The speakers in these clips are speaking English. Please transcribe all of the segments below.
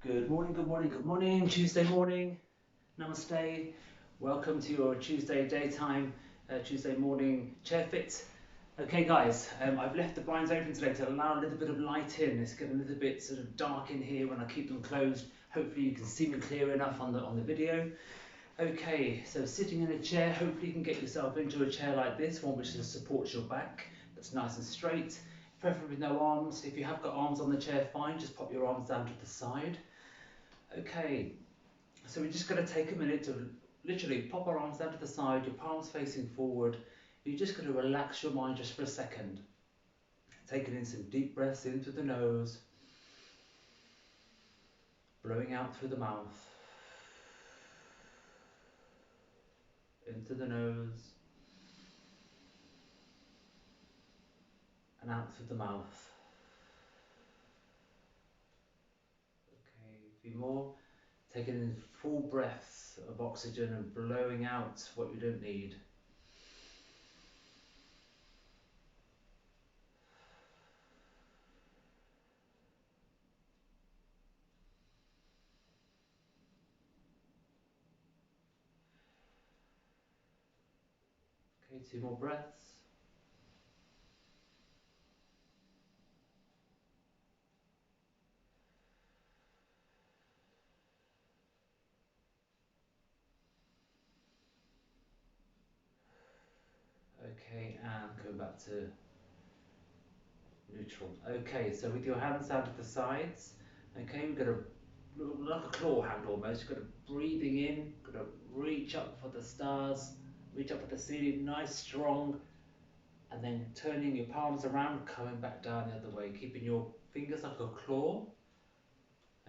Good morning, good morning, good morning. Tuesday morning. Namaste. Welcome to your Tuesday daytime, Tuesday morning chairFit. Okay, guys, I've left the blinds open today to allow a little bit of light in. It's getting a little bit sort of dark in here when I keep them closed. Hopefully you can see me clear enough on the video. Okay, so sitting in a chair, hopefully you can get yourself into a chair like this, one which supports your back, that's nice and straight, preferably with no arms. If you have got arms on the chair, fine, just pop your arms down to the side. Okay, so we're just going to take a minute to literally pop our arms down to the side, your palms facing forward. You're just going to relax your mind just for a second. Taking in some deep breaths in through the nose, blowing out through the mouth, into the nose, and out through the mouth. Okay, a few more. Taking in full breaths of oxygen and blowing out what you don't need. Okay, 2 more breaths. Okay, and go back to neutral. Okay, so with your hands down to the sides, okay, we're going to, like a claw hand almost, you're going to breathing in, going to reach up for the stars, reach up for the ceiling, nice, strong, and then turning your palms around, coming back down the other way, keeping your fingers like a claw.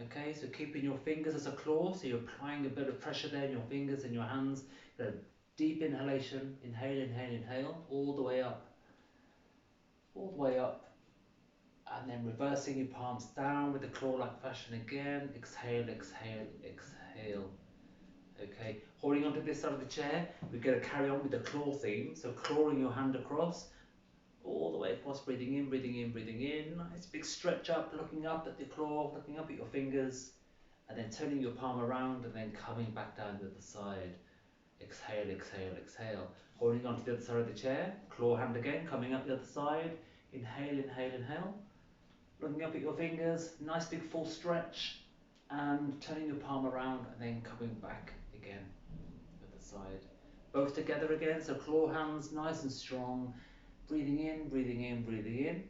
Okay, so keeping your fingers as a claw, so you're applying a bit of pressure there in your fingers and your hands. Deep inhalation, inhale, inhale, inhale, all the way up, all the way up. And then reversing your palms down with the claw-like fashion again. Exhale, exhale, exhale. Okay, holding onto this side of the chair, we're going to carry on with the claw theme. So clawing your hand across, all the way across, breathing in, breathing in, breathing in. Nice big stretch up, looking up at the claw, looking up at your fingers, and then turning your palm around and then coming back down to the side. Exhale, exhale, exhale. Holding onto the other side of the chair, claw hand again, coming up the other side. Inhale, inhale, inhale. Looking up at your fingers, nice big full stretch, and turning your palm around and then coming back again at the side. Both together again, so claw hands nice and strong. Breathing in, breathing in, breathing in,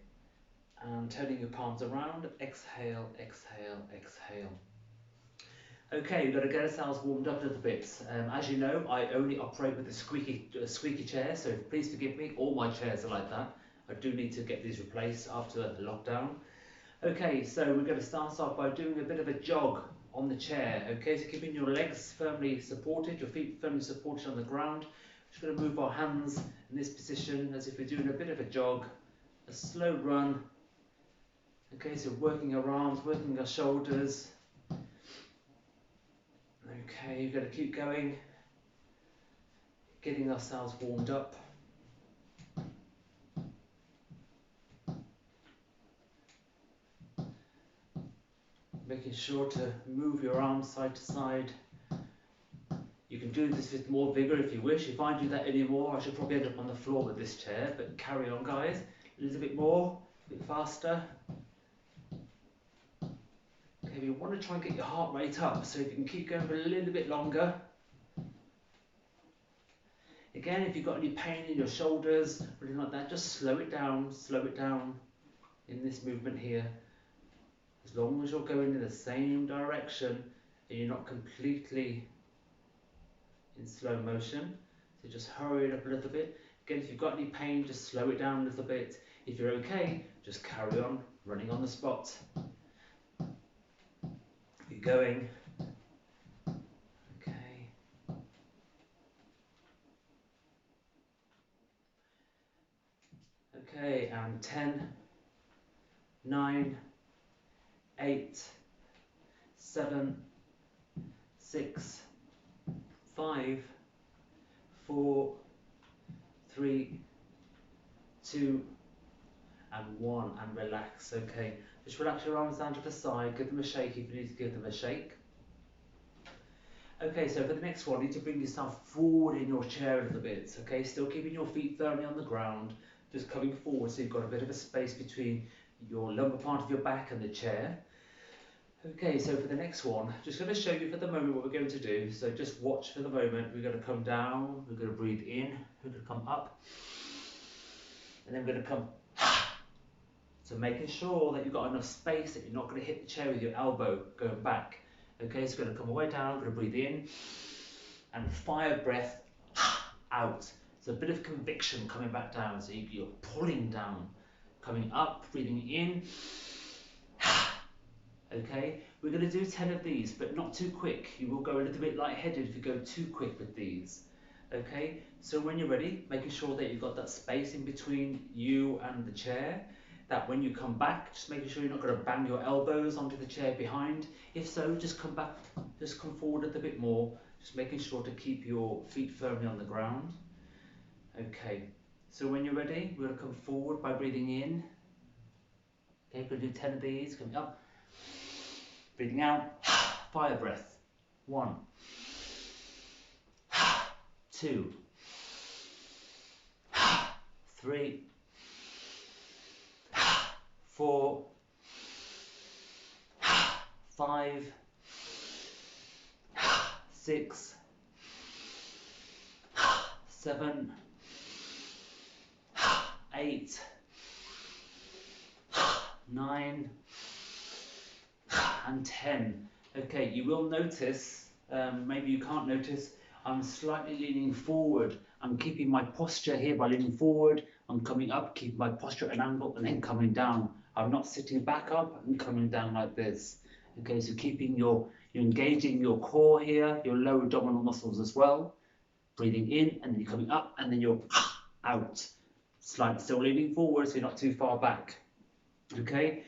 and turning your palms around. Exhale, exhale, exhale. Okay, we've got to get ourselves warmed up a little bit. As you know, I only operate with a squeaky chair, so please forgive me. All my chairs are like that. I do need to get these replaced after the lockdown. Okay, so we're going to start off by doing a bit of a jog on the chair. Okay, so keeping your legs firmly supported, your feet firmly supported on the ground. Just going to move our hands in this position as if we're doing a bit of a jog, a slow run. Okay, so working our arms, working our shoulders. Okay, you've got to keep going, getting ourselves warmed up. Making sure to move your arms side to side. You can do this with more vigour if you wish. If I do that anymore, I should probably end up on the floor with this chair, but carry on, guys. A little bit more, a bit faster. Okay, we want to try and get your heart rate up, so if you can keep going for a little bit longer. Again, if you've got any pain in your shoulders, or anything like that, just slow it down in this movement here. As long as you're going in the same direction and you're not completely in slow motion. So just hurry it up a little bit. Again, if you've got any pain, just slow it down a little bit. If you're okay, just carry on running on the spot. Keep going. Okay. Okay, and 10, 9, 8, 7, 6, 5, 4, 3, 2, and 1, and relax. Okay, Just relax your arms down to the side, give them a shake if you need to give them a shake. Okay, so for the next one, you need to bring yourself forward in your chair a little bit, okay? Still keeping your feet firmly on the ground, just coming forward so you've got a bit of a space between your lumbar part of your back and the chair. Okay, so for the next one, just going to show you for the moment what we're going to do. So just watch for the moment. We're going to come down, we're going to breathe in, we're going to come up, and then we're going to come. So making sure that you've got enough space that you're not going to hit the chair with your elbow going back. Okay, so we're going to come away down, we're going to breathe in, and fire breath out. So a bit of conviction coming back down. So you're pulling down, coming up, breathing in. Okay, we're going to do 10 of these, but not too quick. You will go a little bit lightheaded if you go too quick with these. Okay, so when you're ready, making sure that you've got that space in between you and the chair, that when you come back, just making sure you're not going to bang your elbows onto the chair behind. If so, just come back, just come forward a little bit more, just making sure to keep your feet firmly on the ground. Okay, so when you're ready, we're going to come forward by breathing in. Okay, we're going to do 10 of these, coming up. Breathing out, fire breath. 1, 2, 3, 4, 5, 6, 7, 8, 9, and 10. Okay, you will notice, maybe you can't notice, I'm slightly leaning forward. I'm keeping my posture here by leaning forward. I'm coming up, keeping my posture at an angle, and then coming down. I'm not sitting back up and coming down like this. Okay, so you're engaging your core here, your lower abdominal muscles as well. Breathing in, and then you're coming up, and then you're out. Slightly still leaning forward, so you're not too far back. Okay.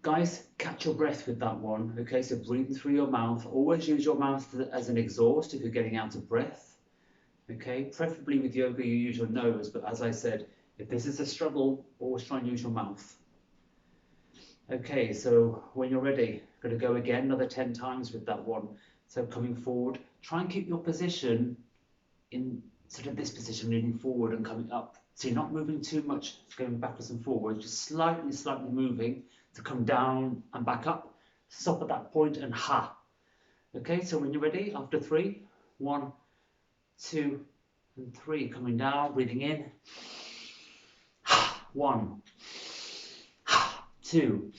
Guys, catch your breath with that one. Okay, so breathing through your mouth. Always use your mouth as an exhaust if you're getting out of breath. Okay, preferably with yoga you use your nose, but as I said, if this is a struggle, always try and use your mouth. Okay, so when you're ready, I'm going to go again another 10 times with that one. So coming forward, try and keep your position in sort of this position, leaning forward and coming up. So you're not moving too much, going backwards and forwards, just slightly moving to come down and back up. Stop at that point and ha. Okay, so when you're ready, after 3, 1, 2, and 3, coming down, breathing in. 1, 2,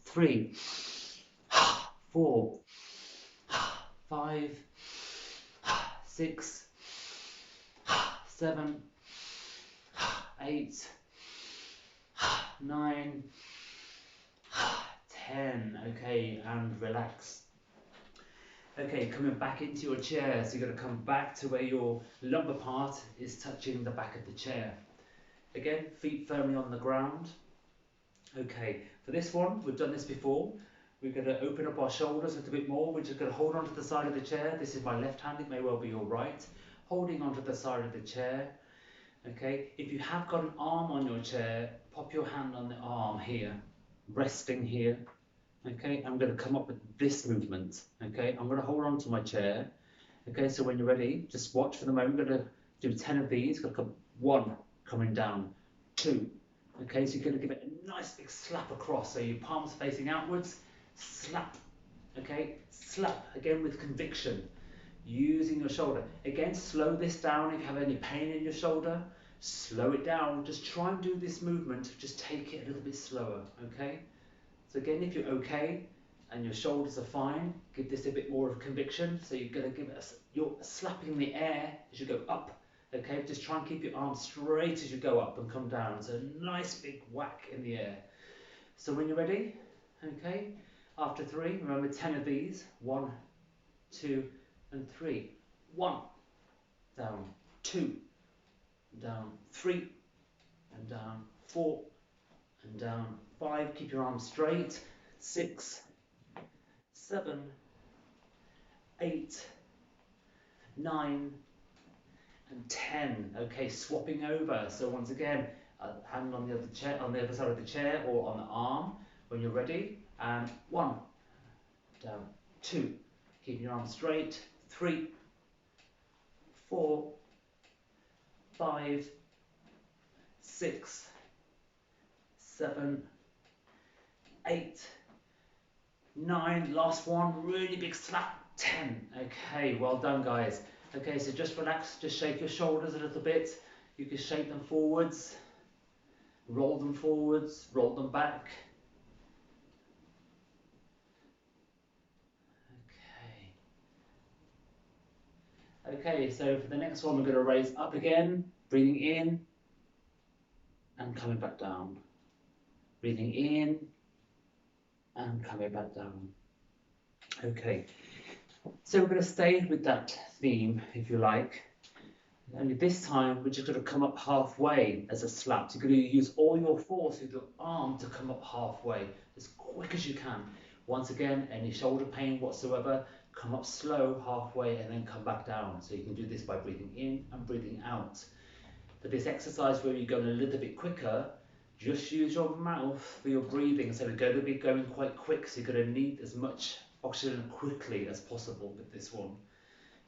3, 4, 5, 6, 7, 8, 9, 10. Okay, and relax. Okay, coming back into your chair, so you're going to come back to where your lumbar part is touching the back of the chair. Again, feet firmly on the ground. Okay, for this one, we've done this before. We're going to open up our shoulders a little bit more. We're just going to hold onto the side of the chair. This is my left hand, it may well be your right. Holding onto the side of the chair. Okay, if you have got an arm on your chair, pop your hand on the arm here, resting here. Okay, I'm going to come up with this movement. Okay, I'm going to hold on to my chair. Okay, so when you're ready, just watch for the moment. I'm going to do 10 of these. Going to come 1, coming down, 2. Okay, so you're going to give it a nice big slap across. So your palms facing outwards, slap. Okay, slap again with conviction. Using your shoulder. Again, slow this down if you have any pain in your shoulder. Slow it down. Just try and do this movement. Just take it a little bit slower, okay? So again, if you're okay and your shoulders are fine, give this a bit more of conviction. So you're going to give it you're slapping the air as you go up, okay? Just try and keep your arms straight as you go up and come down. So a nice big whack in the air. So when you're ready, okay? After 3, remember 10 of these. 1, 2, and 3. 1, down, 2, down, 3, and down, 4, and down, 5. Keep your arms straight. 6, 7, 8, 9, and 10. Okay, swapping over. So once again, hand on the other chair, on the other side of the chair or on the arm when you're ready. And 1, down, 2, keeping your arms straight, 3, 4, 5, 6, 7, 8, 9, last one, really big slap, 10. Okay, well done guys. Okay, so just relax, just shake your shoulders a little bit. You can shake them forwards, roll them forwards, roll them back. Okay. Okay, so for the next one, we're going to raise up again, breathing in and coming back down. Breathing in and coming back down. Okay, so we're going to stay with that theme, if you like. Only this time, we're just going to come up halfway as a slap. So you're going to use all your force with your arm to come up halfway, as quick as you can. Once again, any shoulder pain whatsoever, come up slow halfway and then come back down. So you can do this by breathing in and breathing out. For this exercise where you're going a little bit quicker, just use your mouth for your breathing. So we're going to be going quite quick, so you're going to need as much oxygen quickly as possible with this one.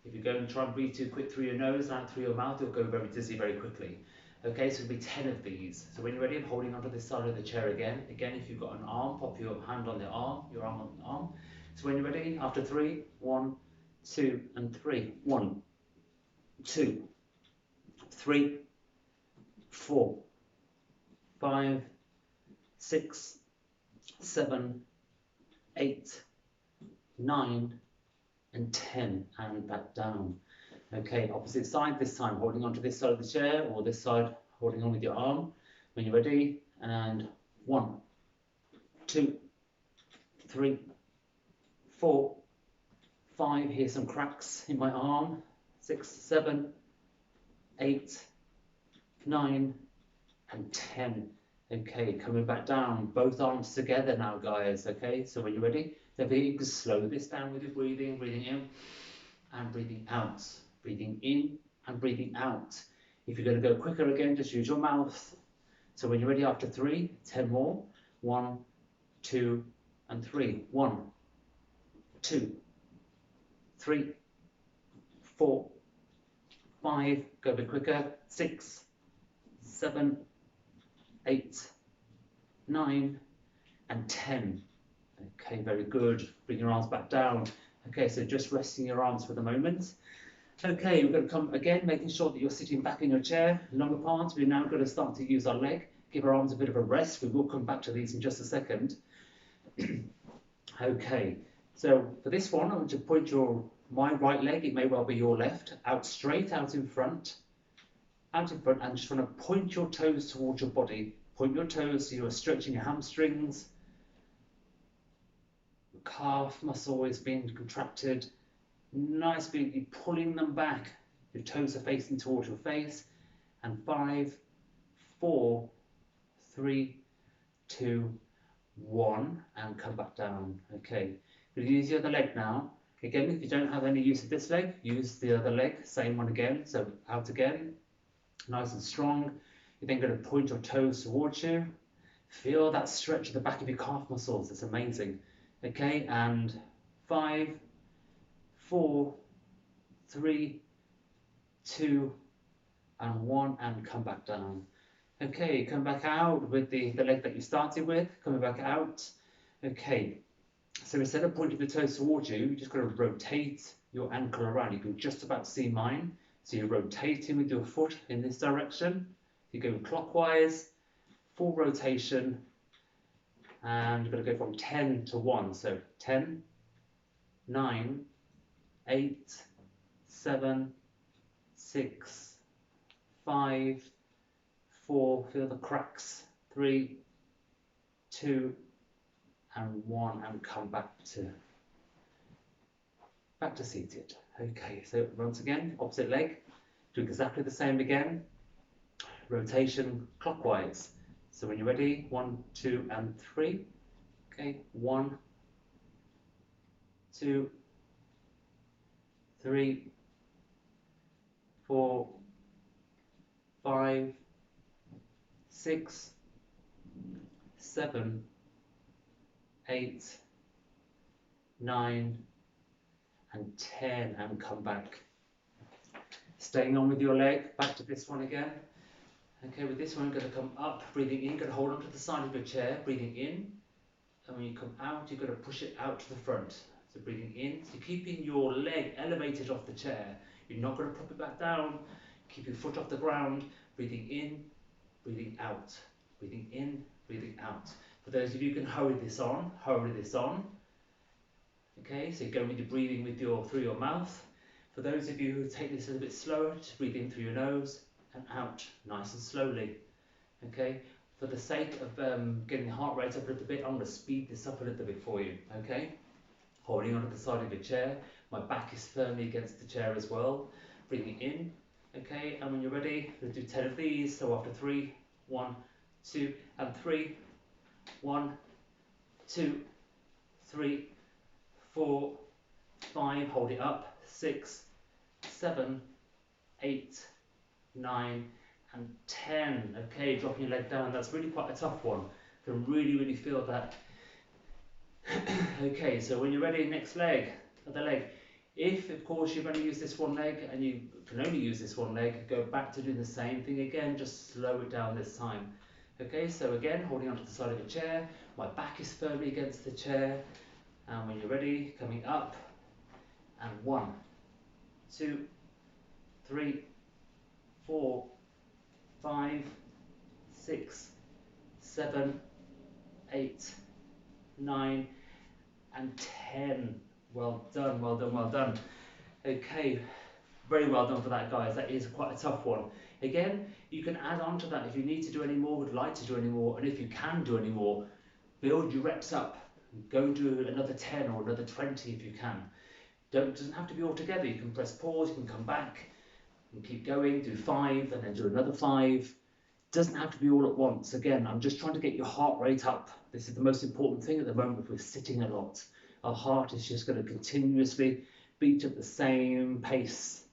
If you go and try and breathe too quick through your nose and out through your mouth, you'll go very dizzy very quickly. Okay, so it'll be 10 of these. So when you're ready, I'm holding onto this side of the chair again. Again, if you've got an arm, pop your hand on the arm, your arm on the arm. So when you're ready, after 3, 1, 2, and 3. 1, 2, 3, 4, 5, 6, 7, 8, 9, and 10, and back down. Okay, opposite side this time, holding onto this side of the chair or this side, holding on with your arm. When you're ready, and 1, 2, 3, 4, 5. Here's some cracks in my arm. 6, 7, 8, 9, and 10. Okay, coming back down, both arms together now, guys. Okay, so when you're ready, if you can slow this down with your breathing, breathing in and breathing out, breathing in and breathing out. If you're going to go quicker again, just use your mouth. So when you're ready, after 3, 10 more. 1, 2, and 3. 1, 2, 3, 4, 5. Go a bit quicker. 6, 7, 8, 9, and 10. Okay, very good. Bring your arms back down. Okay, so just resting your arms for the moment. Okay, we're going to come again, making sure that you're sitting back in your chair, longer parts. We're now going to start to use our leg, give our arms a bit of a rest. We will come back to these in just a second. Okay, so for this one, I want you to point my right leg, it may well be your left, out straight, out in front, and just want to point your toes towards your body. Point your toes so you're stretching your hamstrings. Calf muscle is being contracted. Nice, be pulling them back. Your toes are facing towards your face. And 5, 4, 3, 2, 1, and come back down. Okay, we'll use the other leg now. Again, if you don't have any use of this leg, use the other leg. Same one again. So out again, nice and strong. You're then going to point your toes towards you. Feel that stretch at the back of your calf muscles. It's amazing. Okay, and 5, 4, 3, 2, and 1, and come back down. Okay, come back out with the leg that you started with, coming back out. Okay, so instead of pointing the toes towards you, you're just going to rotate your ankle around. You can just about see mine. So you're rotating with your foot in this direction. You go clockwise, full rotation. And you're going to go from 10 to 1. So 10, 9, 8, 7, 6, 5, 4. Feel the cracks. 3, 2, and 1. And come back to seated. Okay, so once again, opposite leg. Do exactly the same again. Rotation clockwise. So when you're ready, 1, 2, and 3. Okay, 1, 2, 3, 4, 5, 6, 7, 8, 9, and 10, and come back. Staying on with your leg, back to this one again. Okay, with this one, you're going to come up, breathing in, going to hold on to the side of your chair, breathing in. And when you come out, you're going to push it out to the front. So breathing in, so keeping your leg elevated off the chair. You're not going to prop it back down. Keep your foot off the ground. Breathing in, breathing out. Breathing in, breathing out. For those of you who can hurry this on, hurry this on. Okay, so go with your breathing through your mouth. For those of you who take this a little bit slower, just breathe in through your nose and out, nice and slowly. Okay, for the sake of getting the heart rate up a little bit, I'm going to speed this up a little bit for you. Okay, holding onto the side of your chair, my back is firmly against the chair as well. Breathing in, okay, and when you're ready, we'll do 10 of these. So after 3, 1, 2, and 3, 1, 2, 3, 4, 5, hold it up, 6, 7, 8, 9, and 10. Okay, dropping your leg down. That's really quite a tough one. You can really feel that. Okay, so when you're ready, next leg, other leg. If, of course, you've only used this one leg and you can only use this one leg, go back to doing the same thing again, just slow it down this time. Okay, so again, holding onto the side of the chair, my back is firmly against the chair, and when you're ready, coming up, and 1, 2, 3, 4, 5, 6, 7, 8, 9, and 10. Well done, well done, well done. Okay, very well done for that, guys. That is quite a tough one. Again, you can add on to that if you need to do any more, would like to do any more, and if you can do any more, build your reps up. Go do another 10 or another 20 if you can. Doesn't have to be all together. You can press pause, you can come back and keep going, do 5 and then do another 5. Doesn't have to be all at once. Again, I'm just trying to get your heart rate up. This is the most important thing at the moment if we're sitting a lot. Our heart is just going to continuously beat at the same pace.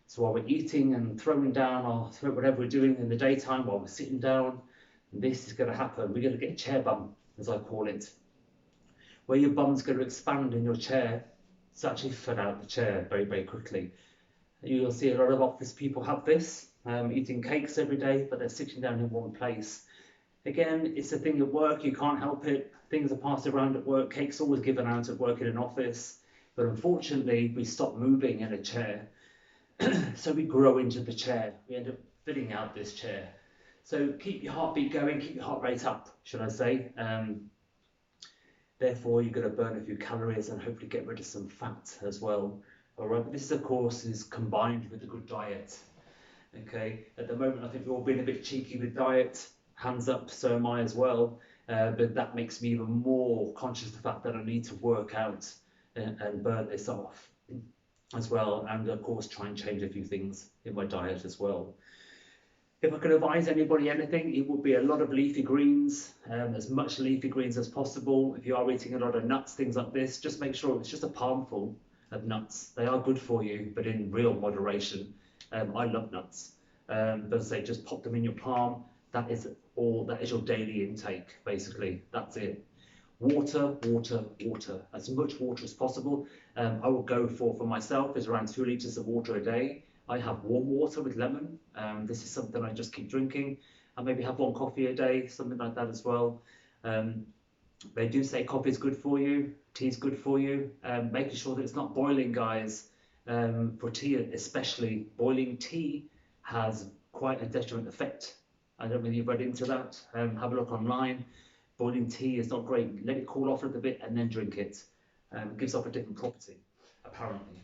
So while we're eating and throwing down or whatever we're doing in the daytime, while we're sitting down, this is going to happen. We're going to get a chair bum, as I call it. Where your bum's going to expand in your chair, it's actually fill out the chair very quickly. You'll see a lot of office people have this, eating cakes every day, but they're sitting down in one place. Again, it's a thing at work, you can't help it. Things are passed around at work, cakes always given out at work in an office. But unfortunately, we stop moving in a chair. So we grow into the chair. We end up filling out this chair. So keep your heartbeat going, keep your heart rate up, should I say. Therefore, you're going to burn a few calories and hopefully get rid of some fat as well. All right, but this, of course, is combined with a good diet. Okay, at the moment, I think we're all being a bit cheeky with diet. Hands up, so am I as well. But that makes me even more conscious of the fact that I need to work out and burn this off as well. And of course, try and change a few things in my diet as well. If I could advise anybody anything, it would be a lot of leafy greens, as much leafy greens as possible. If you are eating a lot of nuts, things like this, just make sure it's just a palmful of nuts. They are good for you, but in real moderation. I love nuts, but as I say, just pop them in your palm. That is all. That is your daily intake, basically. That's it. Water, water, water. As much water as possible. I will go for myself is around 2 litres of water a day. I have warm water with lemon. This is something I just keep drinking. I maybe have 1 coffee a day, something like that as well. They do say coffee is good for you, tea is good for you. Making sure that it's not boiling, guys. For tea especially, boiling tea has quite a detriment effect. I don't know if you've read into that. Have a look online. Boiling tea is not great. Let it cool off a little bit and then drink it. It gives off a different property, apparently.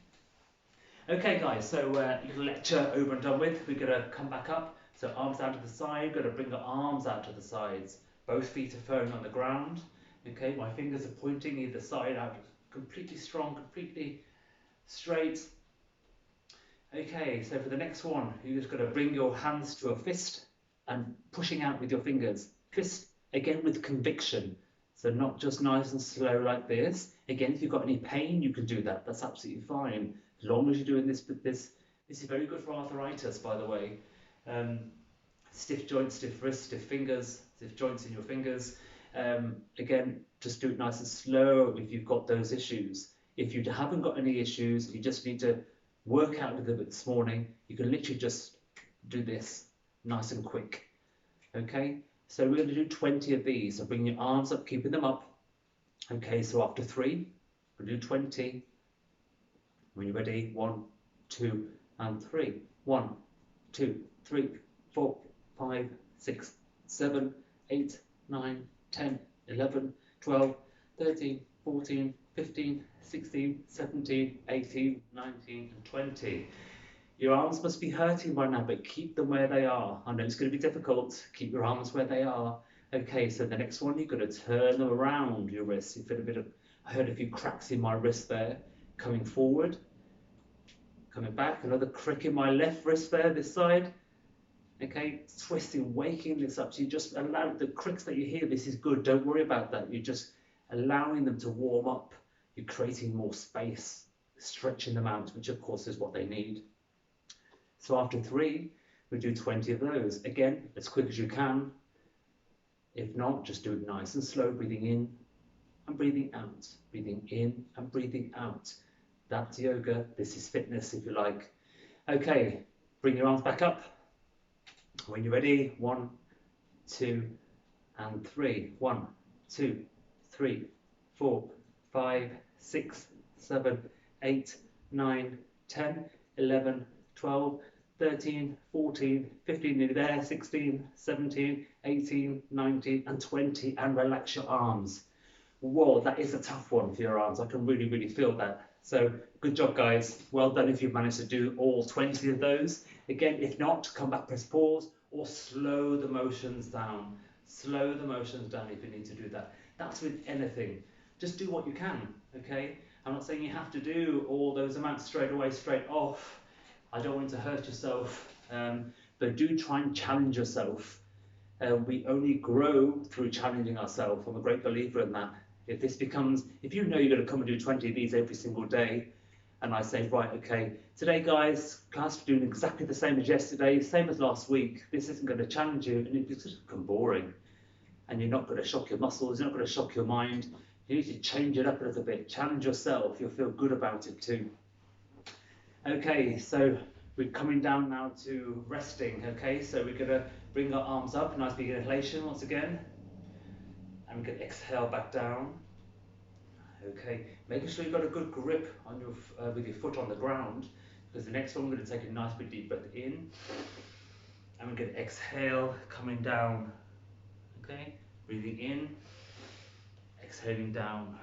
Okay, guys, so little lecture over and done with. We're going to come back up. So arms down to the side. Going to bring the arms out to the sides. Both feet are firm on the ground. Okay, my fingers are pointing either side out. Completely strong, completely straight. Okay, so for the next one, you're just going to bring your hands to a fist and pushing out with your fingers. Fist, again, with conviction. So not just nice and slow like this. Again, if you've got any pain, you can do that. That's absolutely fine. As long as you're doing this, this is very good for arthritis, by the way. Stiff joints, stiff wrists, stiff fingers, stiff joints in your fingers. Again, just do it nice and slow if you've got those issues. If you haven't got any issues, you just need to work out a little bit this morning, you can literally just do this nice and quick. Okay, so we're going to do 20 of these. So bring your arms up, keeping them up. Okay, so after 3, we'll do 20. When you're ready, 1, 2, and 3. 1, 2, 3, 4, 5, 6, 7, 8, 9, 10, 11, 12, 13, 14, 15, 16, 17, 18, 19, and 20. Your arms must be hurting by now, but keep them where they are. I know it's going to be difficult. Keep your arms where they are. Okay, so the next one, you're going to turn them around your wrists. You feel a bit of, I heard a few cracks in my wrist there. Coming forward, coming back, another crick in my left wrist there, this side. Okay, twisting, waking this up. So you just allow the cricks that you hear, this is good. Don't worry about that. You're just allowing them to warm up. You're creating more space, stretching them out, which of course is what they need. So after 3, we do 20 of those. Again, as quick as you can. If not, just do it nice and slow, breathing in and breathing out. Breathing in and breathing out. That's yoga. This is fitness, if you like. Okay, bring your arms back up. When you're ready, 1, 2, and 3. 1, 2, 3, 4, 5, 6, 7, 8, 9, 10, 11, 12, 13, 14, 15, nearly there, 16, 17, 18, 19, and 20, and relax your arms. Whoa, that is a tough one for your arms. I can really, really feel that. So good job, guys. Well done if you've managed to do all 20 of those. Again, if not, come back, press pause, or slow the motions down. Slow the motions down if you need to do that. That's with anything. Just do what you can, okay? I'm not saying you have to do all those amounts straight away, straight off. I don't want to hurt yourself, but do try and challenge yourself. We only grow through challenging ourselves. I'm a great believer in that. If this becomes, if you know you're going to come and do 20 of these every single day, and I say, right, okay, today guys, class, we're doing exactly the same as yesterday, same as last week, this isn't going to challenge you, and it just become boring. And you're not going to shock your muscles, you're not going to shock your mind. You need to change it up a little bit, challenge yourself, you'll feel good about it too. Okay, so we're coming down now to resting, okay? So we're going to bring our arms up, nice big inhalation once again. And we're going to exhale back down. Okay, making sure you've got a good grip on your with your foot on the ground, because the next one we're going to take a nice big deep breath in. And we're going to exhale, coming down. Okay, breathing in, exhaling down,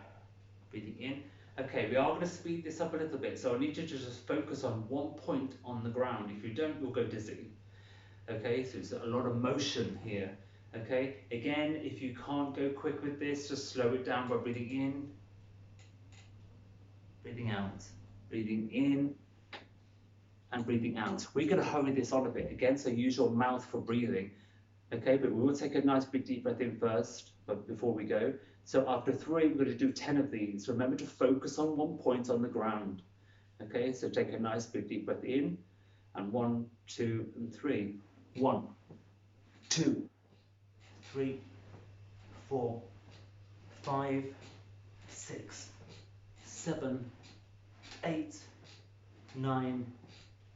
breathing in. Okay, we are going to speed this up a little bit, so I need you to just focus on one point on the ground. If you don't, you'll go dizzy. Okay, so it's a lot of motion here. Okay, again, if you can't go quick with this, just slow it down by breathing in, breathing out, breathing in, and breathing out. We're going to hurry this on a bit again, so use your mouth for breathing. Okay, but we will take a nice big deep breath in first, but before we go. So after 3, we're going to do 10 of these. Remember to focus on one point on the ground. Okay, so take a nice big deep breath in, and 1, 2, and 3. 1, 2, 3, 4, 5, 6, 7, 8, 9,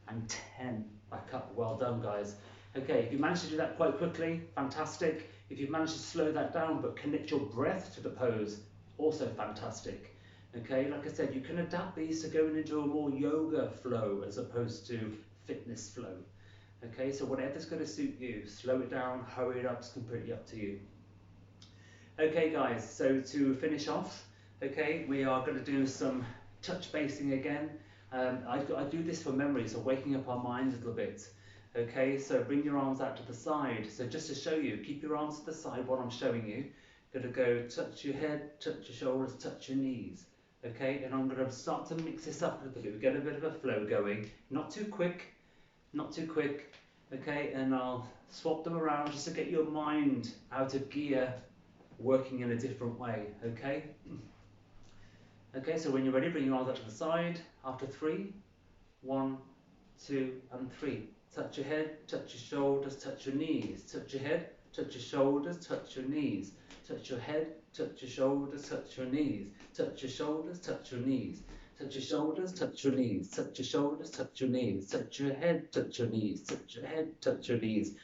and 10. Back up. Well done, guys. Okay, if you manage to do that quite quickly, fantastic. If you've managed to slow that down but connect your breath to the pose, also fantastic. Okay, like I said, you can adapt these to going into a more yoga flow as opposed to fitness flow. Okay, so whatever's going to suit you, slow it down, hurry it up, it's completely up to you. Okay guys, so to finish off, okay, we are going to do some touch basing again. I do this for memory, so waking up our minds a little bit. Okay, so bring your arms out to the side. So just to show you, keep your arms to the side while I'm showing you. Going to go touch your head, touch your shoulders, touch your knees. Okay, and I'm going to start to mix this up a little bit. We get a bit of a flow going, not too quick, not too quick. Okay, and I'll swap them around just to get your mind out of gear, working in a different way. Okay. Okay, so when you're ready, bring your arms up to the side. After 3, 1, 2, and 3. touch your head, touch your shoulders, touch your knees, touch your head, touch your shoulders, touch your knees, touch your head, touch your shoulders, touch your knees, touch your shoulders, touch your knees, touch your shoulders, touch your knees, touch your shoulders, touch your knees, touch your head, touch your knees, touch your head, touch your knees.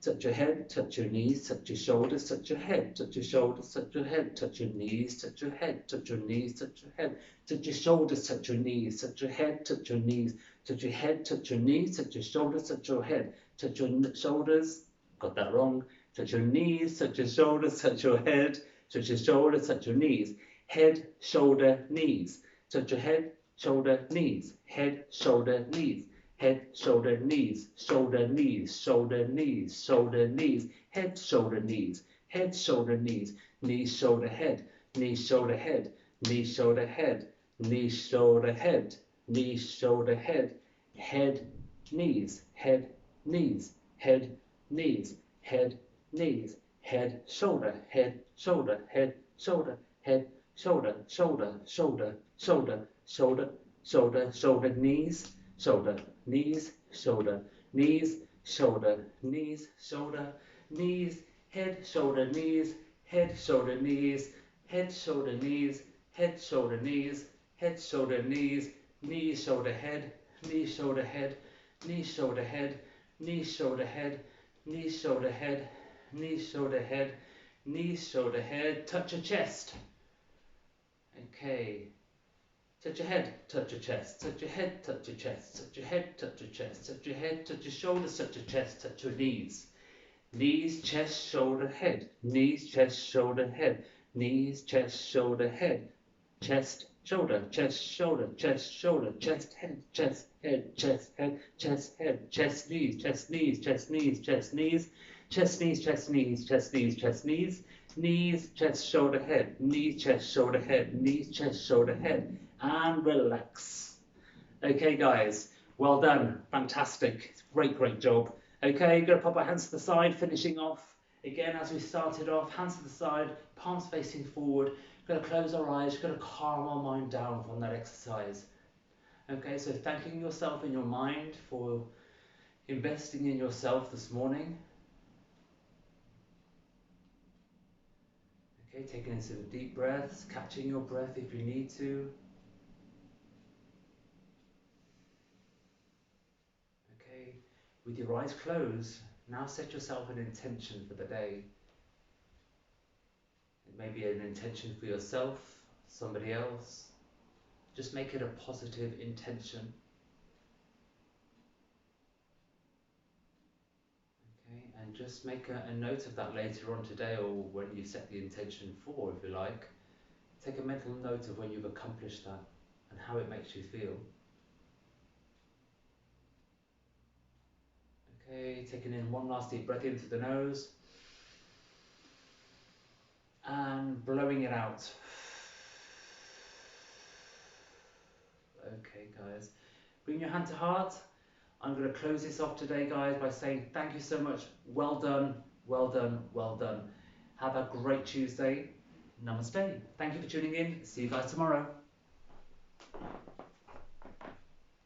Touch your head, touch your knees, touch your shoulders, touch your head, touch your shoulders, touch your head, touch your knees, touch your head, touch your knees, touch your head, touch your shoulders, touch your knees, touch your head, touch your knees, touch your head, touch your knees, touch your shoulders, touch your head, touch your shoulders, got that wrong, touch your knees, touch your shoulders, touch your head, touch your shoulders, touch your knees, head, shoulder, knees, touch your head, shoulder, knees, head, shoulder, knees, head, shoulder, knees, shoulder, knees, shoulder, knees, shoulder, knees, head, shoulder, knees, head, shoulder, knees, knees, shoulder, head, knees, shoulder, head, knees, shoulder, head, knees, shoulder, head, knees, shoulder, head, head, knees, head, knees, head, knees, head, knees, head, shoulder, head, shoulder, head, shoulder, head, shoulder, shoulder, shoulder, shoulder, shoulder, shoulder, shoulder, knees, shoulder, knees, shoulder, knees, shoulder, knees, shoulder, knees, head, shoulder, knees, head, shoulder, knees, head, shoulder, knees, head, shoulder, knees, head, shoulder, knees, knees, shoulder, head, knees, shoulder, head, knees, shoulder, head, knees, shoulder, head, knees, shoulder, head, knees, shoulder, head, knees, shoulder, head, touch your chest. Okay. Touch your head, touch your chest, touch your head, touch your chest, touch your head, touch your chest, touch your head, touch your shoulders, touch your chest, touch your knees. Knees, chest, shoulder, head. Knees, chest, shoulder, head. Knees, chest, shoulder, head. Chest, shoulder, chest, shoulder, chest, shoulder, chest, head, chest, head, chest, head, chest, head, chest, knees, chest, knees, chest, knees, chest, knees, chest, knees, chest, knees, chest, knees, chest, knees, knees, chest, shoulder, head, knees, chest, shoulder, head, knees, chest, shoulder, head, and relax. Okay, guys, well done, fantastic, great, great job. Okay, gonna pop our hands to the side, finishing off again as we started off, hands to the side, palms facing forward. Gonna close our eyes, gonna calm our mind down from that exercise. Okay, so thanking yourself in your mind for investing in yourself this morning. Okay, taking in some deep breaths, catching your breath if you need to. Okay, with your eyes closed, now set yourself an intention for the day. It may be an intention for yourself, somebody else. Just make it a positive intention. Okay, and just make a note of that later on today, or when you set the intention for, if you like. Take a mental note of when you've accomplished that and how it makes you feel. Okay, taking in one last deep breath in through the nose and blowing it out. Okay, guys, bring your hand to heart. I'm going to close this off today, guys, by saying thank you so much. Well done, well done, well done. Have a great Tuesday. Namaste. Thank you for tuning in. See you guys tomorrow.